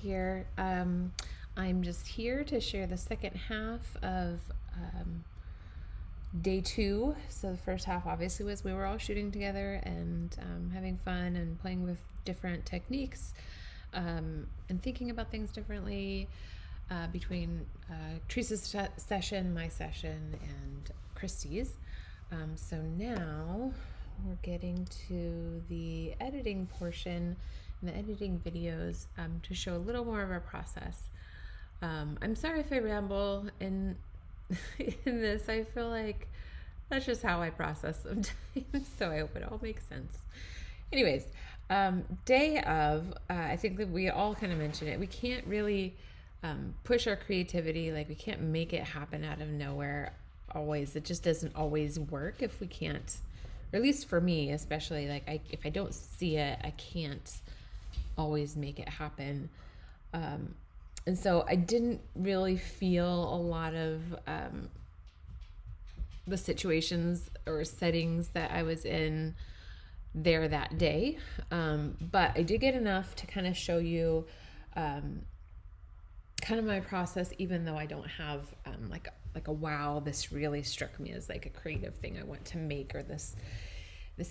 here. I'm just here to share the second half of day 2. So the first half obviously was we were all shooting together and having fun and playing with different techniques and thinking about things differently between Teresa's session, my session, and Christy's. So now we're getting to the editing portion and the editing videos to show a little more of our process. I'm sorry if I ramble in this. I feel like that's just how I process sometimes, so I hope it all makes sense. Anyways, day of, I think that we all kind of mentioned it. We can't really push our creativity, like we can't make it happen out of nowhere always. It just doesn't always work if we can't, or at least for me especially, like if I don't see it, I can't always make it happen. And so I didn't really feel a lot of the situations or settings that I was in there that day. But I did get enough to kind of show you kind of my process, even though I don't have like a wow, this really struck me as like a creative thing I want to make, or this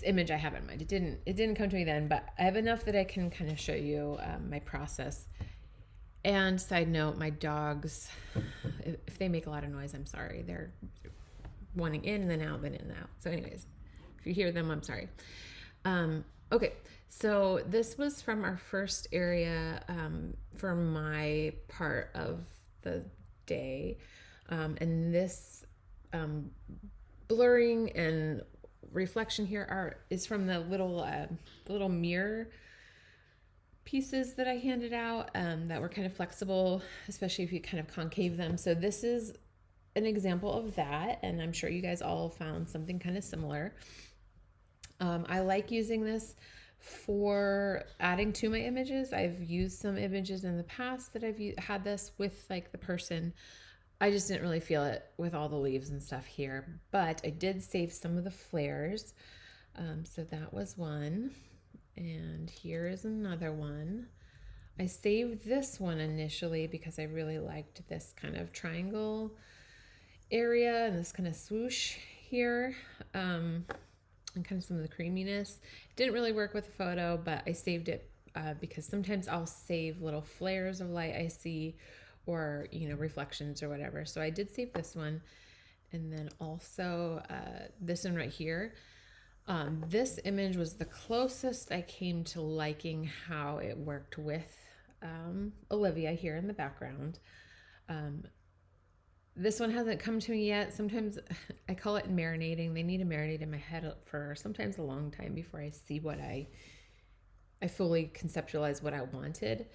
image I have in mind. It didn't come to me then, but I have enough that I can kind of show you my process. And side note, my dogs, if they make a lot of noise, I'm sorry. They're wanting in and then out, then in and out. So anyways, if you hear them, I'm sorry. Okay, so this was from our first area for my part of the day. And this blurring and reflection here is from the little mirror pieces that I handed out that were kind of flexible, especially if you kind of concave them. So this is an example of that, and I'm sure you guys all found something kind of similar. I like using this for adding to my images. I've used some images in the past that I've had this with like the person. I just didn't really feel it with all the leaves and stuff here, but I did save some of the flares. So that was one. And here is another one. I saved this one initially because I really liked this kind of triangle area and this kind of swoosh here, and kind of some of the creaminess. It didn't really work with the photo, but I saved it because sometimes I'll save little flares of light I see, or reflections or whatever. So I did save this one, and then also this one right here. This image was the closest I came to liking how it worked with Olivia here in the background. This one hasn't come to me yet. Sometimes I call it marinating. They need to marinate in my head for sometimes a long time before I see what I fully conceptualize what I wanted.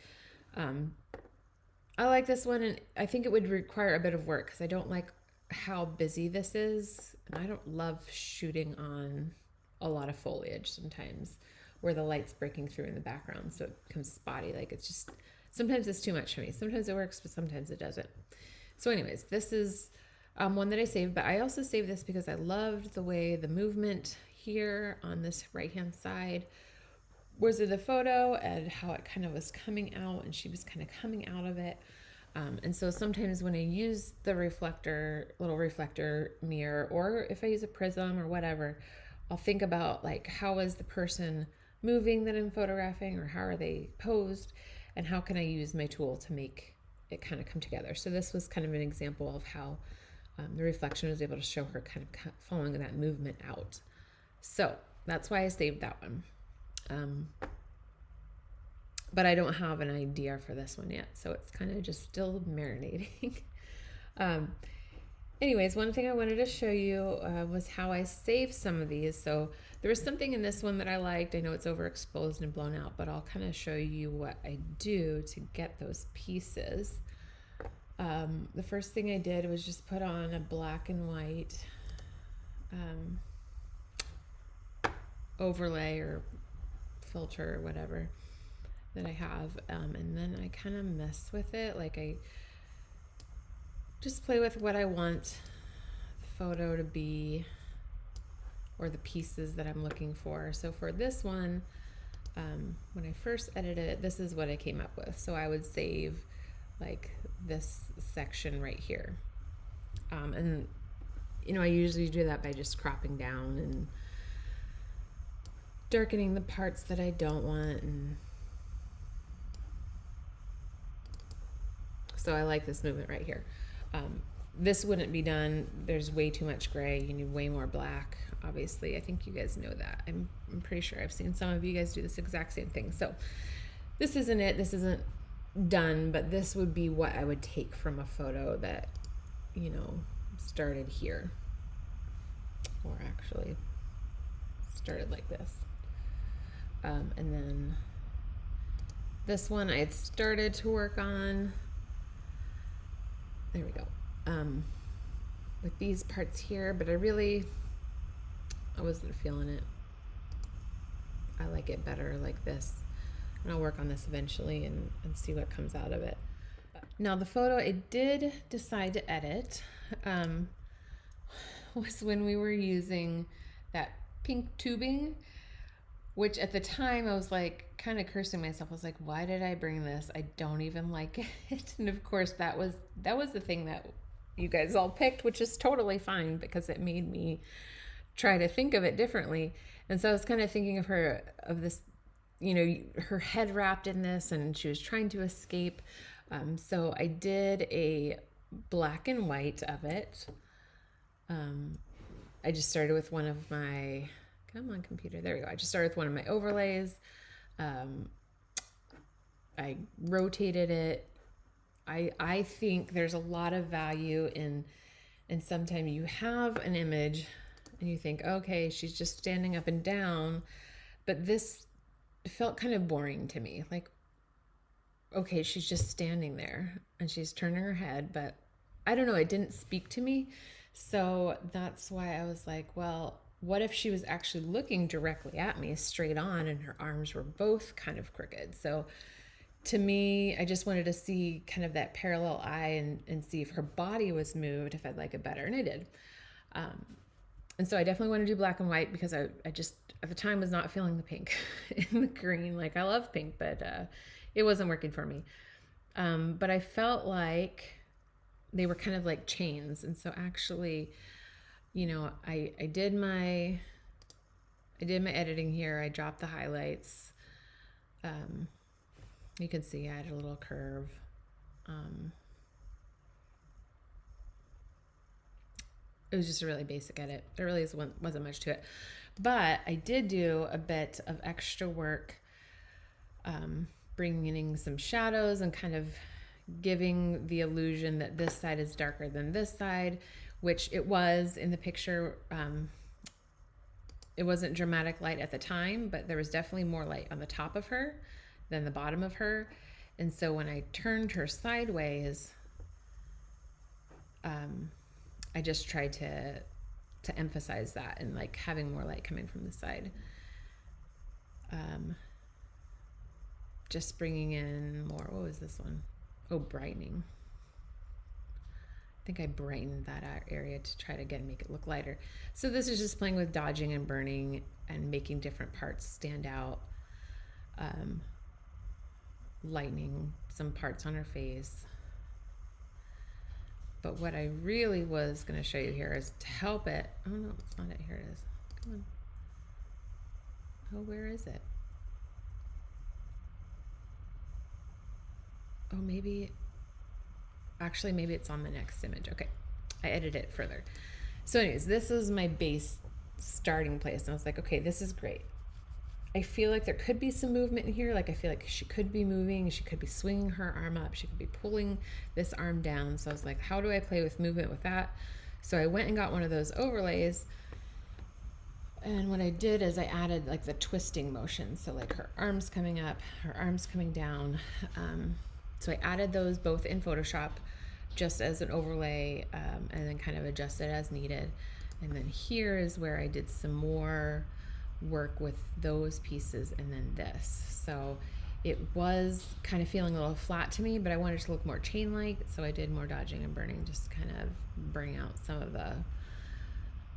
I like this one, and I think it would require a bit of work because I don't like how busy this is, and I don't love shooting on a lot of foliage sometimes where the light's breaking through in the background, so it becomes spotty. Like it's just, sometimes it's too much for me. Sometimes it works, but sometimes it doesn't. So anyways, this is one that I saved, but I also saved this because I loved the way the movement here on this right-hand side was in the photo and how it kind of was coming out, and she was kind of coming out of it. And so sometimes when I use the little reflector mirror, or if I use a prism or whatever, I'll think about like, how is the person moving that I'm photographing, or how are they posed, and how can I use my tool to make it kind of come together. So this was kind of an example of how the reflection was able to show her kind of following that movement out. So that's why I saved that one. But I don't have an idea for this one yet, so it's kind of just still marinating. Anyways, one thing I wanted to show you was how I saved some of these. So there was something in this one that I liked. I know it's overexposed and blown out, but I'll kind of show you what I do to get those pieces. The first thing I did was just put on a black and white overlay or filter or whatever that I have, and then I kind of mess with it. Like I just play with what I want the photo to be, or the pieces that I'm looking for. So for this one, when I first edited it, this is what I came up with. So I would save like this section right here. And you know, I usually do that by just cropping down and darkening the parts that I don't want. And so I like this movement right here. This wouldn't be done. There's way too much gray. You need way more black. Obviously, I think you guys know that. I'm pretty sure I've seen some of you guys do this exact same thing. So this isn't it. This isn't done, but this would be what I would take from a photo that, you know, started here, or actually started like this. And then this one I had started to work on. There we go. With these parts here, but I wasn't feeling it. I like it better like this. And I'll work on this eventually and see what comes out of it. Now the photo I did decide to edit was when we were using that pink tubing, which at the time I was like kind of cursing myself. I was like, why did I bring this? I don't even like it. And of course that was the thing that you guys all picked, which is totally fine because it made me try to think of it differently. And so I was kind of thinking of her, of this, you know, her head wrapped in this and she was trying to escape. So I did a black and white of it. I just started with one of my, come on computer, there we go. I just started with one of my overlays. I rotated it. I think there's a lot of value in sometimes you have an image and you think, okay, she's just standing up and down, but this felt kind of boring to me. Like, okay, she's just standing there and she's turning her head, but I don't know, it didn't speak to me. So that's why I was like, well, what if she was actually looking directly at me straight on and her arms were both kind of crooked? So to me, I just wanted to see kind of that parallel eye and see if her body was moved, if I'd like it better. And I did. And so I definitely want to do black and white because I just, at the time, was not feeling the pink and the green. Like, I love pink, but it wasn't working for me. But I felt like they were kind of like chains. And so actually, you know, I did my editing here. I dropped the highlights. You can see I had a little curve. It was just a really basic edit. There really wasn't much to it. But I did do a bit of extra work, bringing in some shadows and kind of giving the illusion that this side is darker than this side, which it was in the picture. It wasn't dramatic light at the time, but there was definitely more light on the top of her than the bottom of her. And so when I turned her sideways, I just tried to emphasize that and like having more light coming from the side. Just bringing in more, what was this one? Oh, brightening. I think I brightened that area to try to again make it look lighter. So this is just playing with dodging and burning and making different parts stand out. Lightening some parts on her face. But what I really was going to show you here is to help it. Oh no, it's not it. Here it is. Come on. Oh, where is it? Oh, maybe it's on the next image. Okay, I edited it further. So anyways, this is my base starting place. And I was like, okay, this is great. I feel like there could be some movement in here. Like I feel like she could be moving. She could be swinging her arm up. She could be pulling this arm down. So I was like, how do I play with movement with that? So I went and got one of those overlays. And what I did is I added like the twisting motion. So like her arms coming up, her arms coming down. So I added those both in Photoshop just as an overlay, and then kind of adjusted as needed. And then here is where I did some more work with those pieces and then this. So it was kind of feeling a little flat to me, but I wanted it to look more chain-like, so I did more dodging and burning just to kind of bring out some of the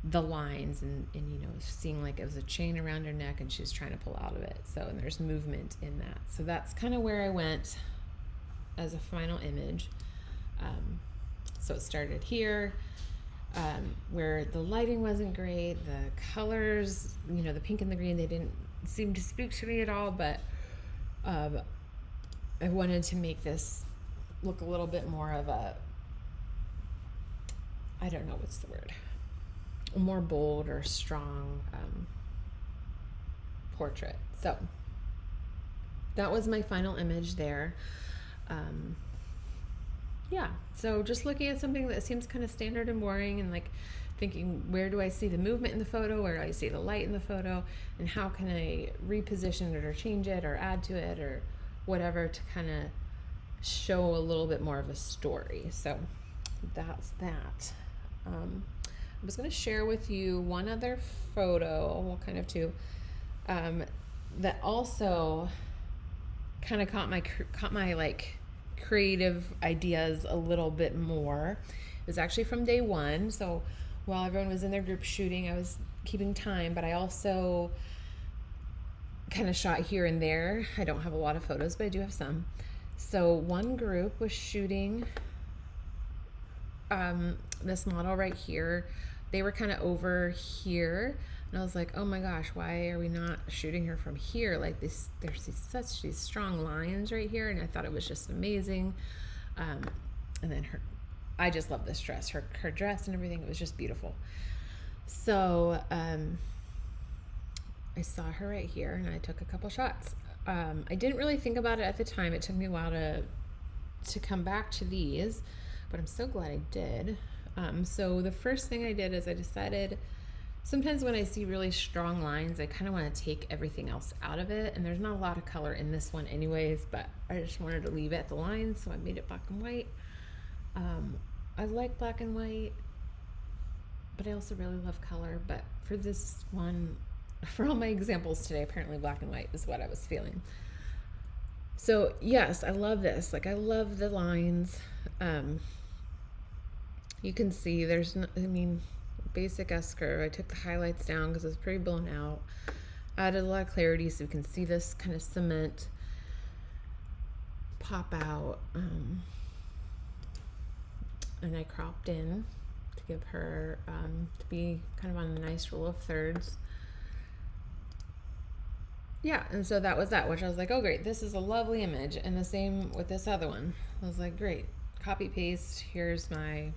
the lines and you know, seeing like it was a chain around her neck and she's trying to pull out of it. So, and there's movement in that. So that's kind of where I went as a final image. So it started here, where the lighting wasn't great, the colors, you know, the pink and the green, they didn't seem to speak to me at all, but I wanted to make this look a little bit more of a, I don't know what's the word, a more bold or strong portrait. So that was my final image there. Yeah, so just looking at something that seems kind of standard and boring, and like thinking, where do I see the movement in the photo? Where do I see the light in the photo? And how can I reposition it or change it or add to it or whatever to kind of show a little bit more of a story. So that's that. I was going to share with you one other photo, well, kind of two, that also kind of caught my like creative ideas a little bit more. It was actually from day one. So while everyone was in their group shooting, I was keeping time, but I also kind of shot here and there. I don't have a lot of photos, but I do have some. So one group was shooting this model right here. They were kind of over here, and I was like, oh my gosh, why are we not shooting her from here? Like this, there's these strong lines right here, and I thought it was just amazing. And then I just love this dress, her dress and everything. It was just beautiful. So I saw her right here, and I took a couple shots. I didn't really think about it at the time. It took me a while to come back to these, but I'm so glad I did. So the first thing I did is I decided, sometimes when I see really strong lines, I kind of want to take everything else out of it, and there's not a lot of color in this one anyways, but I just wanted to leave it at the lines, so I made it black and white. I like black and white, but I also really love color. But for this one, for all my examples today, apparently black and white is what I was feeling. So yes, I love this. Like, I love the lines. You can see there's no, I mean, basic S-curve. I took the highlights down because it was pretty blown out. Added a lot of clarity so you can see this kind of cement pop out. And I cropped in to give her to be kind of on a nice rule of thirds. Yeah, and so that was that, which I was like, oh great, this is a lovely image. And the same with this other one. I was like, great, copy paste. Here's my,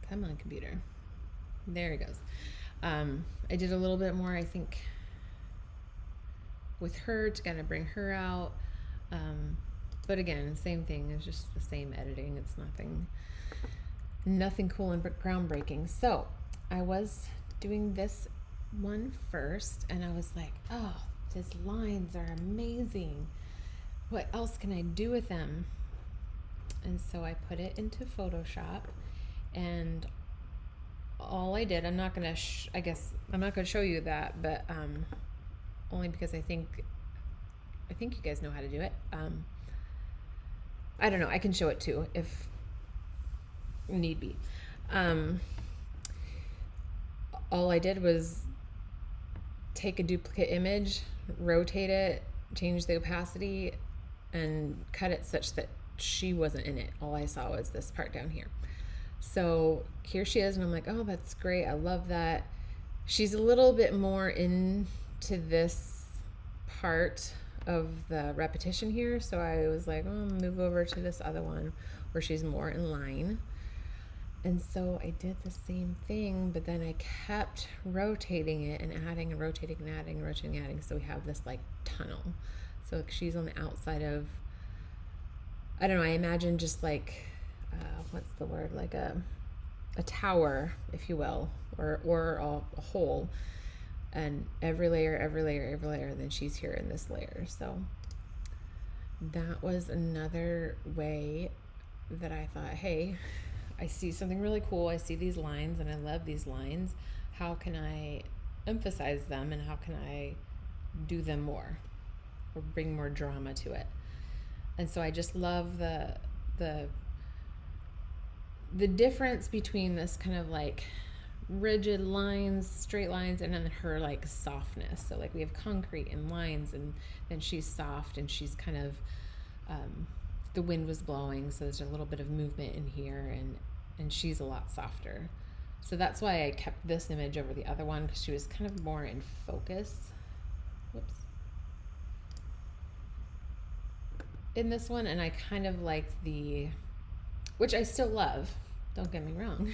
come on computer, there it goes. I did a little bit more, I think, with her to kind of bring her out. But again, same thing. It's just the same editing. It's nothing cool and groundbreaking. So I was doing this one first, and I was like, oh, these lines are amazing. What else can I do with them? And so I put it into Photoshop, and all I did, I'm not going to, I guess I'm not going to show you that, but only because I think you guys know how to do it. I don't know, I can show it too if need be. All I did was take a duplicate image, rotate it, change the opacity, and cut it such that she wasn't in it. All I saw was this part down here. So here she is, and I'm like, oh, that's great. I love that. She's a little bit more into this part of the repetition here, so I was like, oh, I'll move over to this other one where she's more in line. And so I did the same thing, but then I kept rotating it and adding and rotating and adding and rotating and adding, so we have this like tunnel. So like, she's on the outside of, I don't know, I imagine just like what's the word, like a tower, if you will, or a hole. And every layer, then she's here in this layer. So that was another way that I thought, hey, I see something really cool. I see these lines, and I love these lines. How can I emphasize them, and how can I do them more or bring more drama to it? And so I just love the the difference between this kind of like rigid lines, straight lines, and then her like softness. So like we have concrete and lines, and then she's soft, and she's kind of the wind was blowing, so there's a little bit of movement in here, and she's a lot softer. So that's why I kept this image over the other one, because she was kind of more in focus. Whoops. In this one, and I kind of like which I still love, don't get me wrong,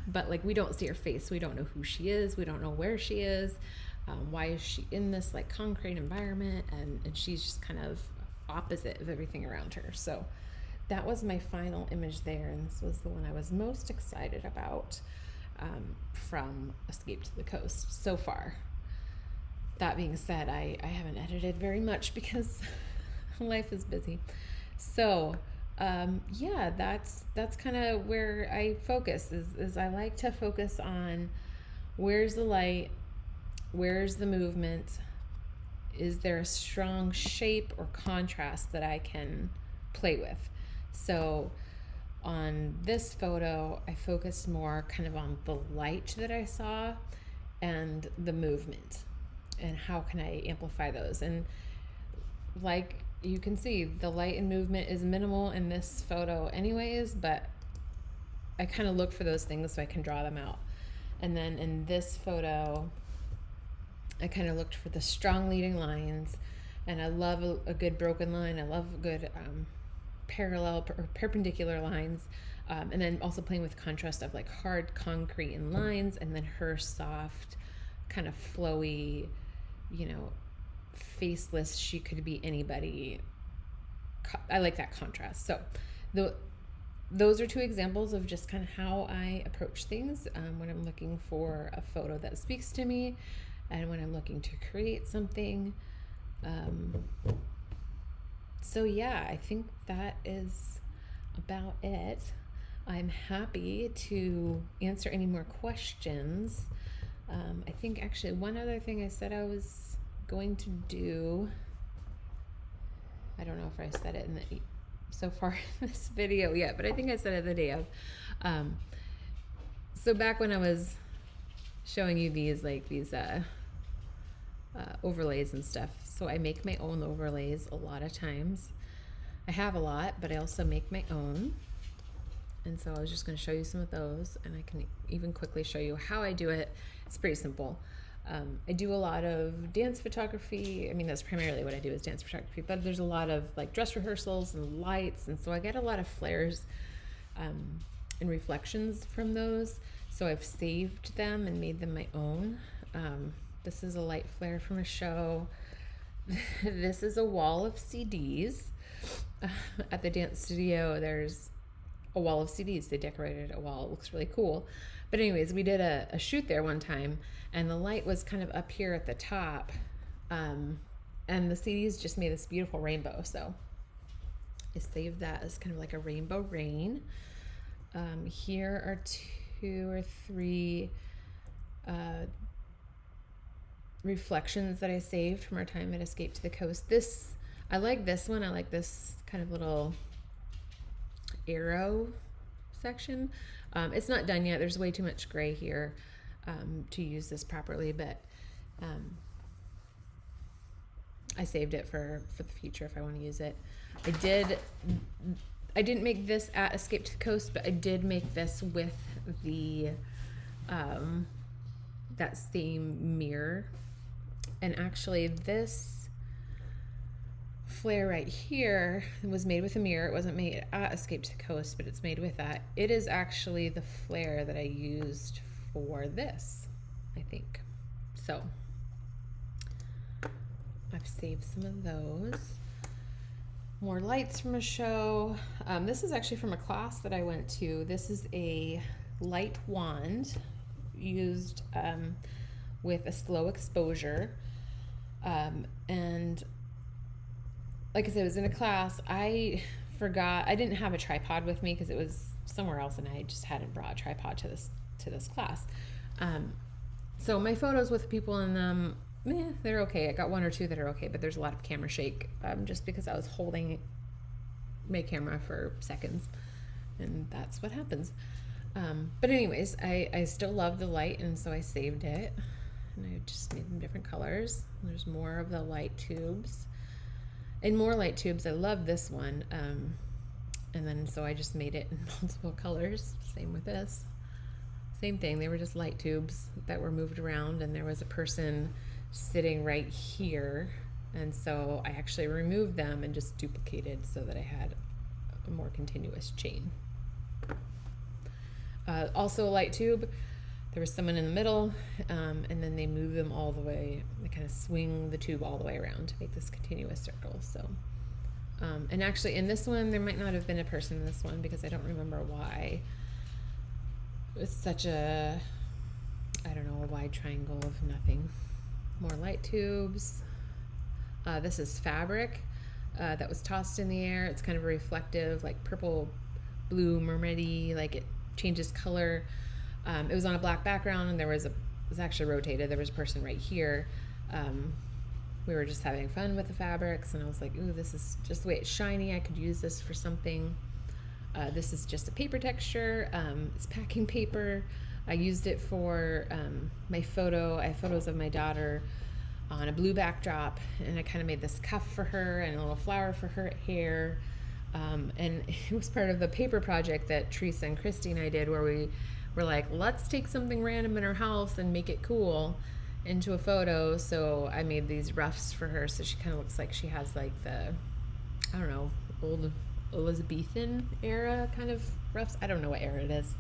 but like we don't see her face, we don't know who she is, we don't know where she is, why is she in this like concrete environment, and she's just kind of opposite of everything around her. So that was my final image there, and this was the one I was most excited about from Escape to the Coast so far. That being said, I haven't edited very much because life is busy. So yeah, that's kind of where I focus, is I like to focus on where's the light, where's the movement, is there a strong shape or contrast that I can play with. So on this photo, I focused more kind of on the light that I saw and the movement, and how can I amplify those. And like you can see, the light and movement is minimal in this photo anyways, but I kind of look for those things so I can draw them out. And then in this photo, I kind of looked for the strong leading lines, and I love a good broken line. I love good parallel or perpendicular lines, and then also playing with contrast of like hard concrete and lines, and then her soft, kind of flowy, you know, faceless, she could be anybody. I like that contrast. So those are two examples of just kind of how I approach things when I'm looking for a photo that speaks to me, and when I'm looking to create something. So yeah, I think that is about it. I'm happy to answer any more questions. I think actually one other thing I said I was going to do, I don't know if I said it in so far in this video yet, but I think I said it the day of. So back when I was showing you these overlays and stuff, so I make my own overlays a lot of times. I have a lot, but I also make my own. And so I was just going to show you some of those, and I can even quickly show you how I do it. It's pretty simple. I do a lot of dance photography. I mean, that's primarily what I do, is dance photography, but there's a lot of like dress rehearsals and lights, and so I get a lot of flares and reflections from those. So I've saved them and made them my own. This is a light flare from a show. This is a wall of CDs. At the dance studio, there's a wall of CDs. They decorated a wall. It looks really cool. But anyways, we did a shoot there one time, and the light was kind of up here at the top, and the CDs just made this beautiful rainbow. So I saved that as kind of like a rainbow rain. Here are 2 or 3 reflections that I saved from our time at Escape to the Coast. I like this one. I like this kind of little arrow section. It's not done yet. There's way too much gray here to use this properly, but I saved it for the future if I want to use it. I didn't make this at Escape to the Coast, but I did make this with the that same mirror. And actually this flare right here was made with a mirror. It wasn't made at Escape to the Coast, but it's made with that. It is actually the flare that I used for this, I think. So I've saved some of those. More lights from a show. This is actually from a class that I went to. This is a light wand used with a slow exposure. And like I said, it was in a class. I forgot, I didn't have a tripod with me because it was somewhere else, and I just hadn't brought a tripod to this class. So my photos with people in them, they're okay. I got 1 or 2 that are okay, but there's a lot of camera shake, just because I was holding my camera for seconds and that's what happens. But anyways, I still love the light, and so I saved it, and I just made them different colors. There's more of the light tubes and more light tubes. I love this one. And then so I just made it in multiple colors. Same with this. Same thing. They were just light tubes that were moved around, and there was a person sitting right here. And so I actually removed them and just duplicated so that I had a more continuous chain. Also a light tube. There was someone in the middle, and then they move them all the way. They kind of swing the tube all the way around to make this continuous circle. So, and actually in this one, there might not have been a person in this one because I don't remember why. It was such a, I don't know, a wide triangle of nothing. More light tubes. This is fabric that was tossed in the air. It's kind of reflective, like purple, blue, mermaidy, like it changes color. It was on a black background, and it was actually rotated. There was a person right here. We were just having fun with the fabrics, and I was like, ooh, this is just the way it's shiny. I could use this for something. This is just a paper texture. It's packing paper. I used it for my photo. I have photos of my daughter on a blue backdrop, and I kind of made this cuff for her and a little flower for her hair. And it was part of the paper project that Teresa and Christy and I did, where we were like, let's take something random in her house and make it cool into a photo. So I made these ruffs for her, so she kind of looks like she has like the, I don't know, old Elizabethan era kind of ruffs. I don't know what era it is.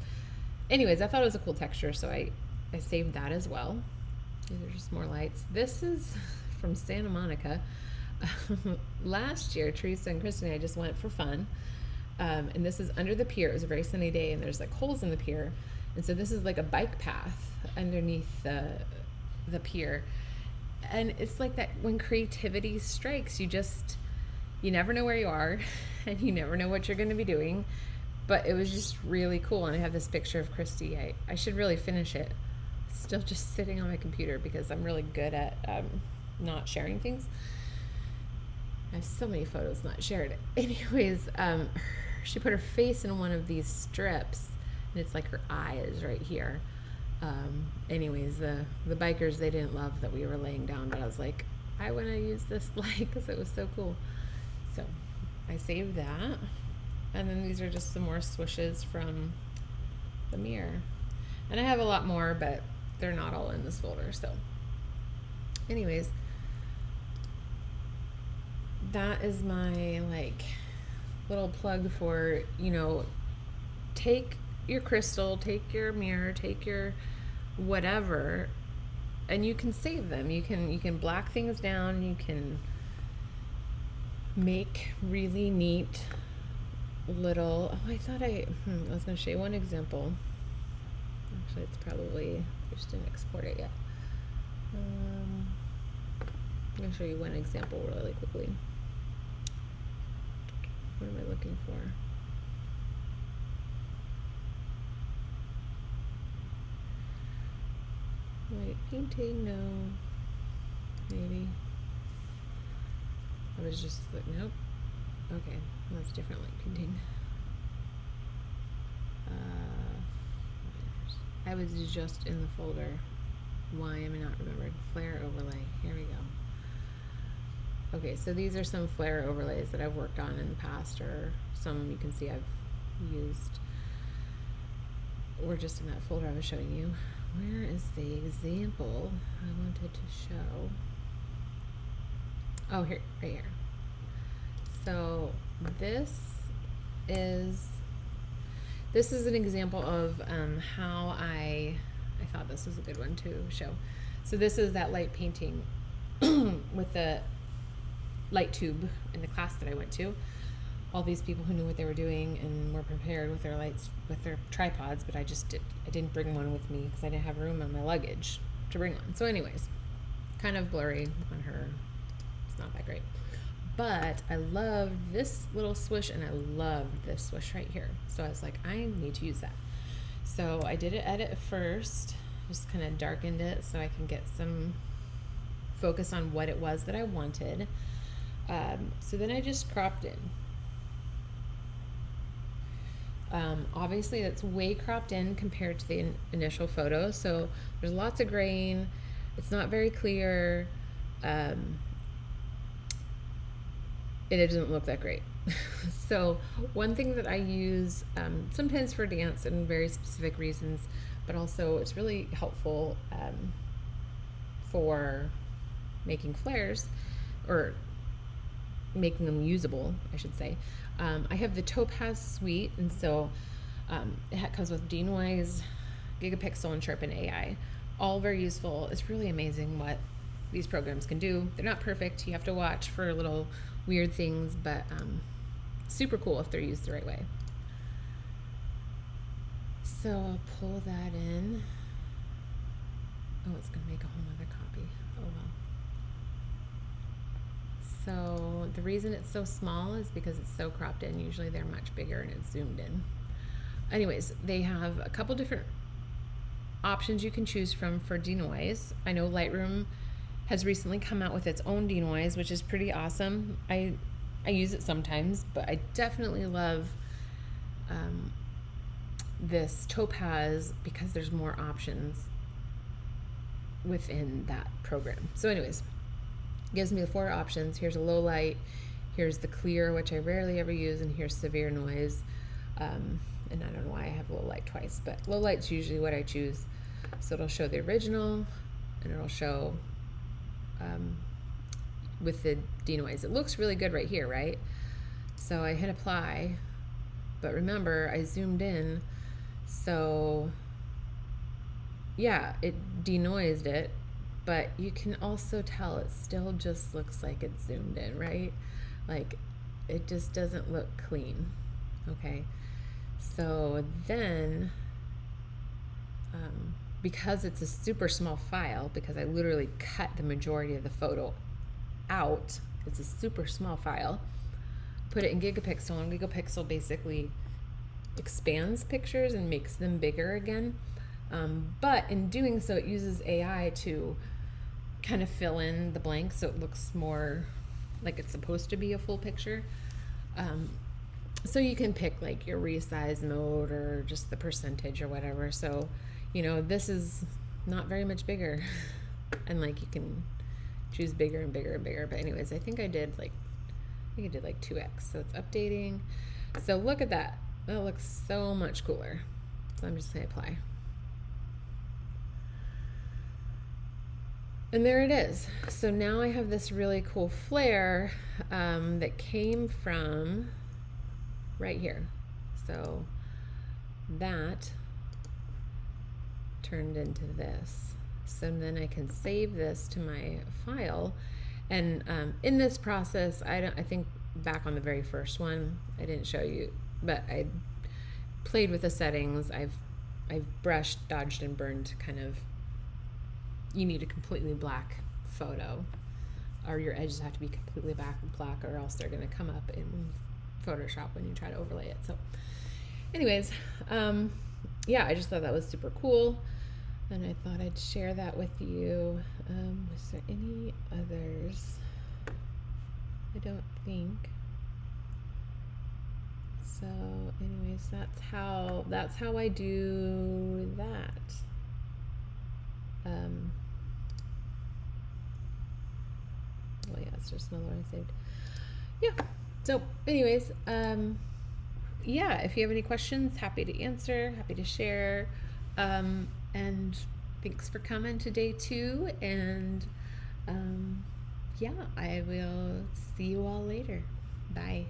Anyways, I thought it was a cool texture, so I saved that as well. These are just more lights. This is from Santa Monica. Last year, Teresa and Christy and I just went for fun. And this is under the pier. It was a very sunny day, and there's like holes in the pier. And so this is like a bike path underneath the pier. And it's like that when creativity strikes, you never know where you are, and you never know what you're going to be doing. But it was just really cool. And I have this picture of Christy. I should really finish it. Still just sitting on my computer because I'm really good at not sharing things. I have so many photos not shared. Anyways, she put her face in one of these strips, and it's like her eyes right here. Anyways, the bikers, they didn't love that we were laying down, but I was like, I want to use this light because it was so cool. So I saved that. And then these are just some more swishes from the mirror. And I have a lot more, but they're not all in this folder. So anyways, that is my like little plug for, take your crystal, take your mirror, take your whatever, and you can save them. You can black things down. You can make really neat little, I thought I was going to show you one example. Actually, it's probably, I just didn't export it yet. I'm going to show you one example really quickly. What am I looking for? Light painting, no. Maybe. I was just like, nope. Okay, that's different light painting. I was just in the folder. Why am I not remembering? Flare overlay. Here we go. Okay, so these are some flare overlays that I've worked on in the past, or some you can see I've used. We're just in that folder I was showing you. Where is the example I wanted to show? Oh, here, right here. So this is an example of how I thought this was a good one to show. So this is that light painting with the light tube in the class that I went to. All these people who knew what they were doing and were prepared with their lights, with their tripods, but I didn't bring one with me because I didn't have room on my luggage to bring one. So anyways, kind of blurry on her. It's not that great. But I love this little swish, and I love this swish right here. So I was like, I need to use that. So I did an edit first, just kind of darkened it so I can get some focus on what it was that I wanted. So then I just cropped in. Obviously, it's way cropped in compared to the initial photo, so there's lots of grain. It's not very clear. It doesn't look that great. So one thing that I use sometimes for dance and very specific reasons, but also it's really helpful for making flares, or making them usable, I should say. I have the Topaz suite, and so it comes with Denoise, Gigapixel, and Sharpen AI. All very useful. It's really amazing what these programs can do. They're not perfect. You have to watch for little weird things, but super cool if they're used the right way. So I'll pull that in. Oh, it's going to make a whole other copy. Oh well. So the reason it's so small is because it's so cropped in. Usually they're much bigger and it's zoomed in. Anyways, they have a couple different options you can choose from for denoise. I know Lightroom has recently come out with its own denoise, which is pretty awesome. I use it sometimes, but I definitely love this Topaz because there's more options within that program. So anyways, it gives me the 4 options. Here's a low light, here's the clear, which I rarely ever use, and here's severe noise. And I don't know why I have low light twice, but low light's usually what I choose. So it'll show the original, and it'll show with the denoise. It looks really good right here, right? So I hit apply, but remember I zoomed in, so yeah, it denoised it, but you can also tell it still just looks like it's zoomed in, right? Like it just doesn't look clean. Okay, so then because it's a super small file, because I literally cut the majority of the photo out, it's a super small file, put it in Gigapixel, and Gigapixel basically expands pictures and makes them bigger again. But in doing so, it uses AI to kind of fill in the blanks so it looks more like it's supposed to be a full picture. So you can pick like your resize mode or just the percentage or whatever. So, you know, this is not very much bigger. And like you can choose bigger and bigger and bigger. But anyways, I think I did like 2x. So it's updating. So look at that. That looks so much cooler. So I'm just gonna apply. And there it is. So now I have this really cool flare that came from right here. So that turned into this. So then I can save this to my file. And in this process, I think back on the very first one, I didn't show you, but I played with the settings. I've brushed, dodged, and burned kind of. You need a completely black photo, or your edges have to be completely black, or else they're going to come up in Photoshop when you try to overlay it. So anyways, yeah, I just thought that was super cool, and I thought I'd share that with you. Is there any others? I don't think so. Anyways, that's how I do that. Well, yeah, it's just another one I saved. Yeah. So anyways, yeah, if you have any questions, happy to answer, happy to share. And thanks for coming to day 2. And yeah, I will see you all later. Bye.